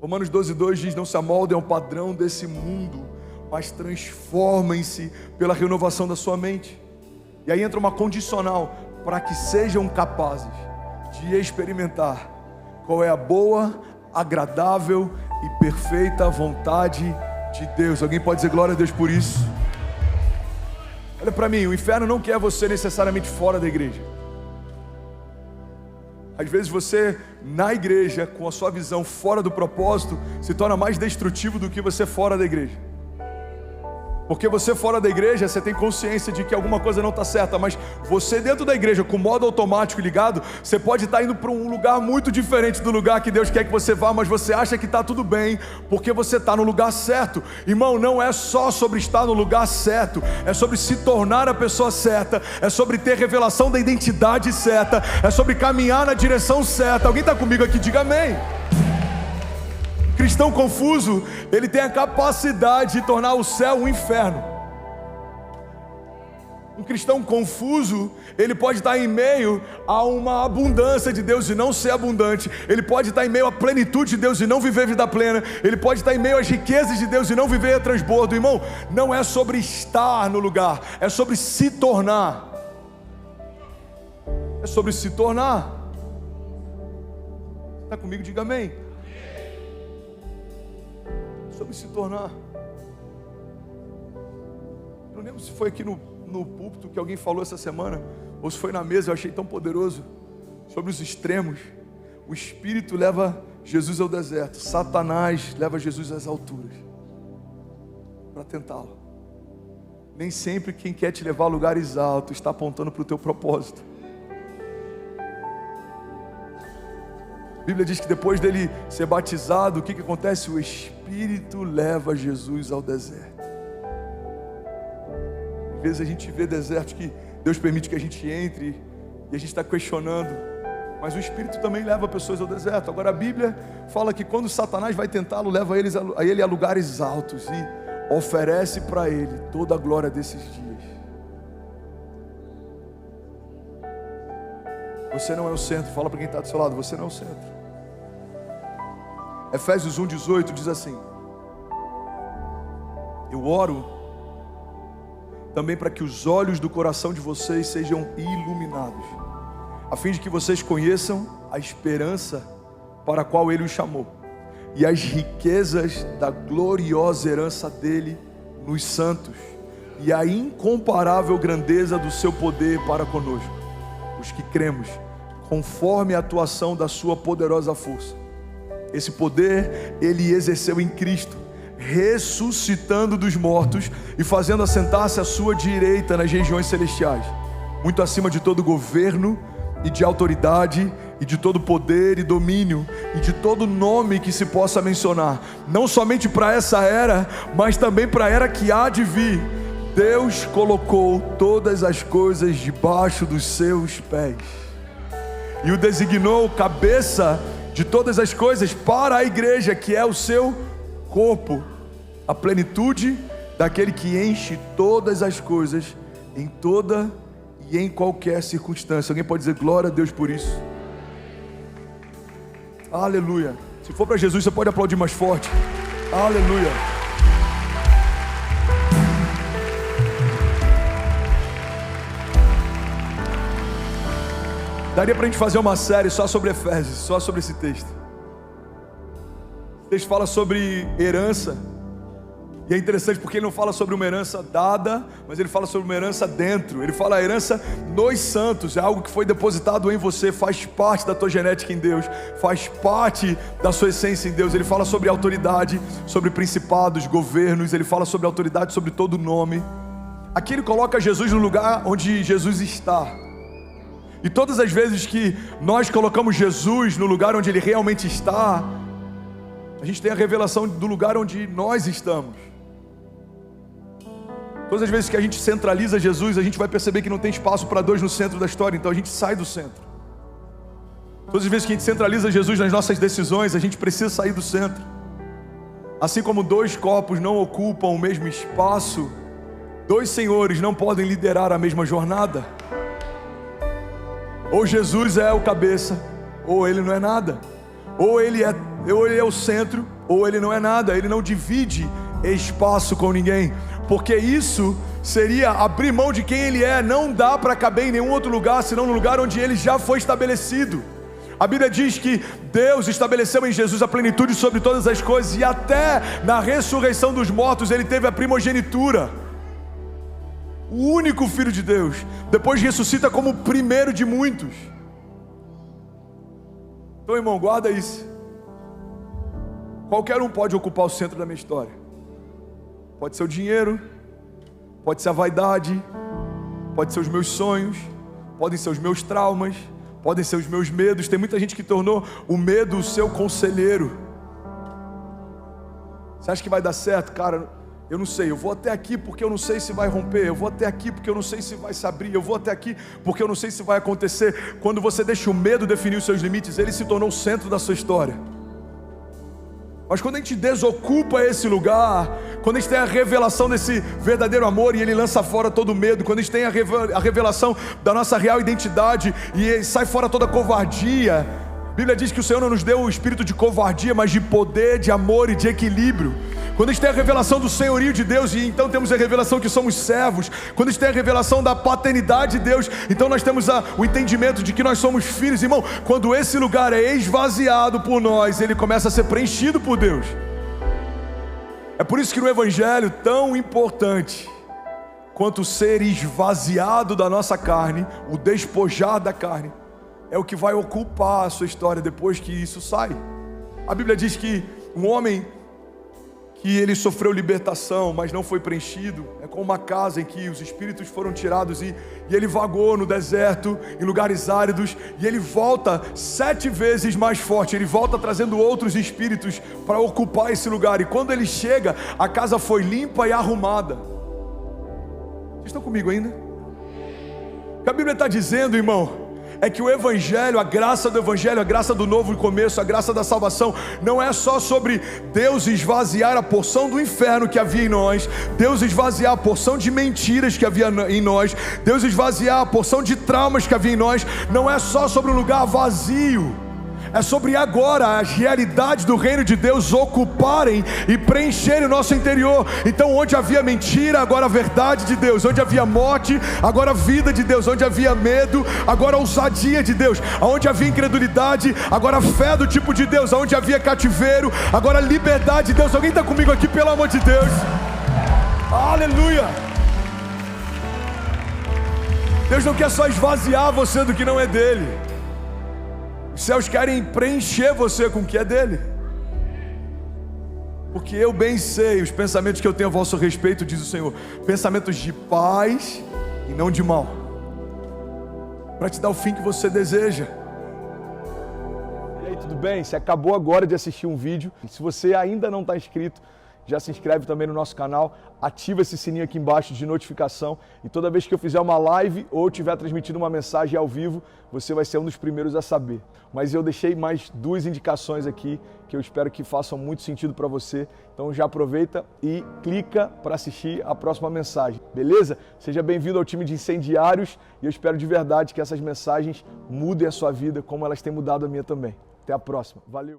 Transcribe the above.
Romanos 12:2 diz: não se amoldem ao padrão desse mundo, mas transformem-se pela renovação da sua mente. E aí entra uma condicional: para que sejam capazes de experimentar qual é a boa, agradável e perfeita vontade de Deus. Alguém pode dizer glória a Deus por isso? Olha para mim, o inferno não quer você necessariamente fora da igreja. Às vezes você, na igreja, com a sua visão fora do propósito, se torna mais destrutivo do que você fora da igreja. Porque você fora da igreja, você tem consciência de que alguma coisa não está certa, mas você dentro da igreja, com o modo automático ligado, você pode estar indo para um lugar muito diferente do lugar que Deus quer que você vá, mas você acha que está tudo bem, porque você está no lugar certo. Irmão, não é só sobre estar no lugar certo, é sobre se tornar a pessoa certa, é sobre ter revelação da identidade certa, é sobre caminhar na direção certa. Alguém está comigo aqui? Diga amém. Cristão confuso, ele tem a capacidade de tornar o céu um inferno. Um cristão confuso, ele pode estar em meio a uma abundância de Deus e não ser abundante. Ele pode estar em meio à plenitude de Deus e não viver vida plena. Ele pode estar em meio às riquezas de Deus e não viver a transbordo. Irmão, não é sobre estar no lugar, é sobre se tornar. É sobre se tornar. Está comigo? Diga amém. Sobre se tornar. Eu não lembro se foi aqui no púlpito que alguém falou essa semana, ou se foi na mesa, eu achei tão poderoso, sobre os extremos. O Espírito leva Jesus ao deserto, Satanás leva Jesus às alturas, para tentá-lo. Nem sempre quem quer te levar a lugares altos está apontando para o teu propósito. A Bíblia diz que depois dele ser batizado, o que acontece? O Espírito leva Jesus ao deserto. Às vezes a gente vê desertos que Deus permite que a gente entre e a gente está questionando, mas o Espírito também leva pessoas ao deserto. Agora a Bíblia fala que quando Satanás vai tentá-lo, leva ele a lugares altos e oferece para ele toda a glória desses dias. Você não é o centro. Fala para quem está do seu lado: você não é o centro. Efésios 1:18 diz assim: eu oro também para que os olhos do coração de vocês sejam iluminados, a fim de que vocês conheçam a esperança para a qual Ele os chamou, e as riquezas da gloriosa herança dele nos santos, e a incomparável grandeza do seu poder para conosco, os que cremos, conforme a atuação da sua poderosa força. Esse poder Ele exerceu em Cristo, ressuscitando dos mortos e fazendo assentar-se à sua direita nas regiões celestiais, muito acima de todo governo e de autoridade e de todo poder e domínio e de todo nome que se possa mencionar, não somente para essa era, mas também para a era que há de vir. Deus colocou todas as coisas debaixo dos seus pés e o designou cabeça de todas as coisas para a igreja, que é o seu corpo, a plenitude daquele que enche todas as coisas em toda e em qualquer circunstância. Alguém pode dizer glória a Deus por isso? Aleluia. Se for para Jesus, você pode aplaudir mais forte. Aleluia. Daria para a gente fazer uma série só sobre Efésios, só sobre esse texto. O texto fala sobre herança, e é interessante porque ele não fala sobre uma herança dada, mas ele fala sobre uma herança dentro. Ele fala a herança nos santos, é algo que foi depositado em você, faz parte da tua genética em Deus, faz parte da sua essência em Deus. Ele fala sobre autoridade, sobre principados, governos, ele fala sobre autoridade, sobre todo nome. Aqui ele coloca Jesus no lugar onde Jesus está. E todas as vezes que nós colocamos Jesus no lugar onde Ele realmente está, a gente tem a revelação do lugar onde nós estamos. Todas as vezes que a gente centraliza Jesus, a gente vai perceber que não tem espaço para dois no centro da história, então a gente sai do centro. Todas as vezes que a gente centraliza Jesus nas nossas decisões, a gente precisa sair do centro. Assim como dois corpos não ocupam o mesmo espaço, dois senhores não podem liderar a mesma jornada. Ou Jesus é o cabeça, ou Ele não é nada. Ou Ele é ou ele é o centro, ou ele não é nada. Ele não divide espaço com ninguém, porque isso seria abrir mão de quem ele é. Não dá para caber em nenhum outro lugar, senão no lugar onde ele já foi estabelecido. A Bíblia diz que Deus estabeleceu em Jesus a plenitude sobre todas as coisas, e até na ressurreição dos mortos ele teve a primogenitura. O único Filho de Deus, depois ressuscita como o primeiro de muitos. Então, irmão, guarda isso. Qualquer um pode ocupar o centro da minha história. Pode ser o dinheiro, pode ser a vaidade, pode ser os meus sonhos, podem ser os meus traumas, podem ser os meus medos. Tem muita gente que tornou o medo o seu conselheiro. Você acha que vai dar certo? Cara, eu não sei, eu vou até aqui porque eu não sei se vai romper, eu vou até aqui porque eu não sei se vai se abrir, eu vou até aqui porque eu não sei se vai acontecer. Quando você deixa o medo definir os seus limites, ele se tornou o centro da sua história. Mas quando a gente desocupa esse lugar, quando a gente tem a revelação desse verdadeiro amor e ele lança fora todo medo, quando a gente tem a revelação da nossa real identidade e sai fora toda covardia, a Bíblia diz que o Senhor não nos deu o espírito de covardia, mas de poder, de amor e de equilíbrio. Quando a gente tem a revelação do senhorio de Deus, e então temos a revelação que somos servos. Quando a gente tem a revelação da paternidade de Deus, então nós temos o entendimento de que nós somos filhos. Irmão, quando esse lugar é esvaziado por nós, ele começa a ser preenchido por Deus. É por isso que no Evangelho, tão importante quanto ser esvaziado da nossa carne, o despojar da carne, é o que vai ocupar a sua história depois que isso sai. A Bíblia diz que um homem que ele sofreu libertação, mas não foi preenchido, é como uma casa em que os espíritos foram tirados e ele vagou no deserto, em lugares áridos, e ele volta 7 vezes mais forte. Ele volta trazendo outros espíritos para ocupar esse lugar, e quando ele chega, a casa foi limpa e arrumada. Vocês estão comigo ainda? O que a Bíblia está dizendo, irmão, é que o Evangelho, a graça do Evangelho, a graça do novo começo, a graça da salvação, não é só sobre Deus esvaziar a porção do inferno que havia em nós, Deus esvaziar a porção de mentiras que havia em nós, Deus esvaziar a porção de traumas que havia em nós. Não é só sobre um lugar vazio, é sobre agora as realidades do reino de Deus ocuparem e preencherem o nosso interior. Então, onde havia mentira, agora a verdade de Deus. Onde havia morte, agora a vida de Deus. Onde havia medo, agora a ousadia de Deus. Onde havia incredulidade, agora a fé do tipo de Deus. Onde havia cativeiro, agora a liberdade de Deus. Alguém está comigo aqui, pelo amor de Deus? Aleluia! Deus não quer só esvaziar você do que não é dele. Os céus querem preencher você com o que é dele. Porque eu bem sei os pensamentos que eu tenho a vosso respeito, diz o Senhor, pensamentos de paz e não de mal, para te dar o fim que você deseja. E aí, tudo bem? Você acabou agora de assistir um vídeo. Se você ainda não está inscrito, já se inscreve também no nosso canal, ativa esse sininho aqui embaixo de notificação, e toda vez que eu fizer uma live ou estiver transmitindo uma mensagem ao vivo, você vai ser um dos primeiros a saber. Mas eu deixei mais 2 indicações aqui que eu espero que façam muito sentido para você. Então já aproveita e clica para assistir a próxima mensagem, beleza? Seja bem-vindo ao time de incendiários, e eu espero de verdade que essas mensagens mudem a sua vida como elas têm mudado a minha também. Até a próxima. Valeu!